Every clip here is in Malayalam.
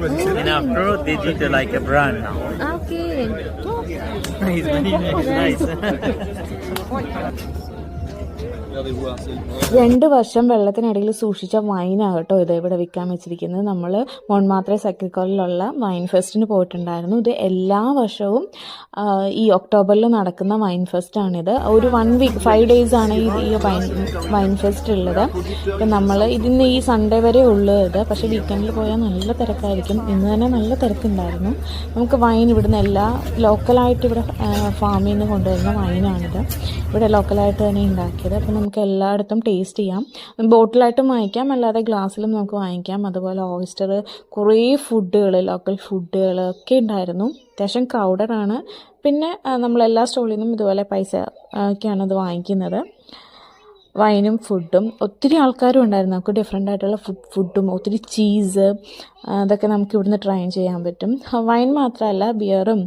And after they did like a brand now. Okay. It's very nice. 2 വർഷം വെള്ളത്തിനടിയിൽ സൂക്ഷിച്ച വൈനാകട്ടോ ഇത് ഇവിടെ വിൽക്കാൻ വെച്ചിരിക്കുന്നത്. നമ്മൾ മോൺമാർട്രെ സക്രിക്കോളിലുള്ള വൈൻ ഫെസ്റ്റിന് പോയിട്ടുണ്ടായിരുന്നു. ഇത് എല്ലാ വർഷവും ഈ ഒക്ടോബറിൽ നടക്കുന്ന വൈൻ ഫെസ്റ്റാണിത്. ഒരു 1 വീക്ക് 5 days ആണ് ഈ വൈൻ ഫെസ്റ്റ് ഉള്ളത്. ഇപ്പം നമ്മൾ ഇതിന്ന് ഈ സൺഡേ വരെ ഉള്ളൂ ഇത്. പക്ഷേ വീക്കെൻഡിൽ പോയാൽ നല്ല തിരക്കായിരിക്കും. ഇന്ന് തന്നെ നല്ല തിരക്കുണ്ടായിരുന്നു. നമുക്ക് വൈൻ ഇവിടുന്ന് ലോക്കലായിട്ട് ഇവിടെ ഫാമിൽ നിന്ന് കൊണ്ടുവരുന്ന വൈനാണിത്. ഇവിടെ ലോക്കലായിട്ട് തന്നെ ഉണ്ടാക്കിയത്. അപ്പം നമുക്ക് എല്ലായിടത്തും ടേസ്റ്റ് ചെയ്യാം. ബോട്ടിലായിട്ടും വാങ്ങിക്കാം, അല്ലാതെ ഗ്ലാസ്സിലും നമുക്ക് വാങ്ങിക്കാം. അതുപോലെ ഓയിസ്റ്റർ, കുറേ ഫുഡുകൾ, ലോക്കൽ ഫുഡുകൾ ഒക്കെ ഉണ്ടായിരുന്നു. അത്യാവശ്യം ക്രൗഡഡാണ്. പിന്നെ നമ്മളെല്ലാ സ്റ്റോളിൽ നിന്നും ഇതുപോലെ പൈസ ഒക്കെയാണ് ഇത് വാങ്ങിക്കുന്നത്. വൈനും ഫുഡും ഒത്തിരി ആൾക്കാരും ഉണ്ടായിരുന്നു. നമുക്ക് ഡിഫറെൻ്റ് ആയിട്ടുള്ള ഫുഡും ഒത്തിരി ചീസ് അതൊക്കെ നമുക്ക് ഇവിടുന്ന് ട്രൈ ചെയ്യാൻ പറ്റും. വൈൻ മാത്രമല്ല, ബിയറും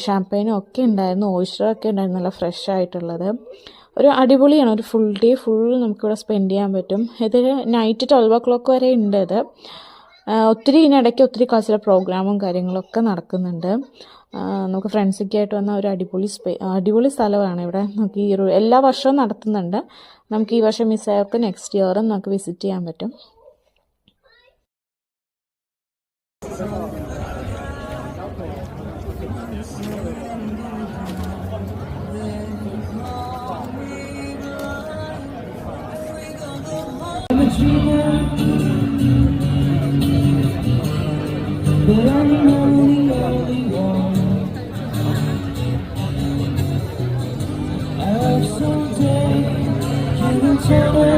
ഷാമ്പയിനും ഒക്കെ ഉണ്ടായിരുന്നു. ഓയിസ്റ്ററൊക്കെ ഉണ്ടായിരുന്നു, നല്ല ഫ്രഷ് ആയിട്ടുള്ളത്. ഒരു അടിപൊളിയാണ്. ഒരു ഫുൾ നമുക്കിവിടെ സ്പെൻഡ് ചെയ്യാൻ പറ്റും. ഇത് നൈറ്റ് 12 o'clock വരെ ഉണ്ട്. ഇത് ഒത്തിരി ഇതിനിടയ്ക്ക് ഒത്തിരി കൾച്ചറൽ പ്രോഗ്രാമും കാര്യങ്ങളൊക്കെ നടക്കുന്നുണ്ട്. നമുക്ക് ഫ്രണ്ട്സൊക്കെ ആയിട്ട് വന്ന ഒരു അടിപൊളി സ്ഥലമാണ് ഇവിടെ. നമുക്ക് ഈ എല്ലാ വർഷവും നടത്തുന്നുണ്ട്. നമുക്ക് ഈ വർഷം മിസ്സായവർക്ക് നെക്സ്റ്റ് ഇയറും നമുക്ക് വിസിറ്റ് ചെയ്യാൻ പറ്റും. But I'm the only one. I hope someday you will tell me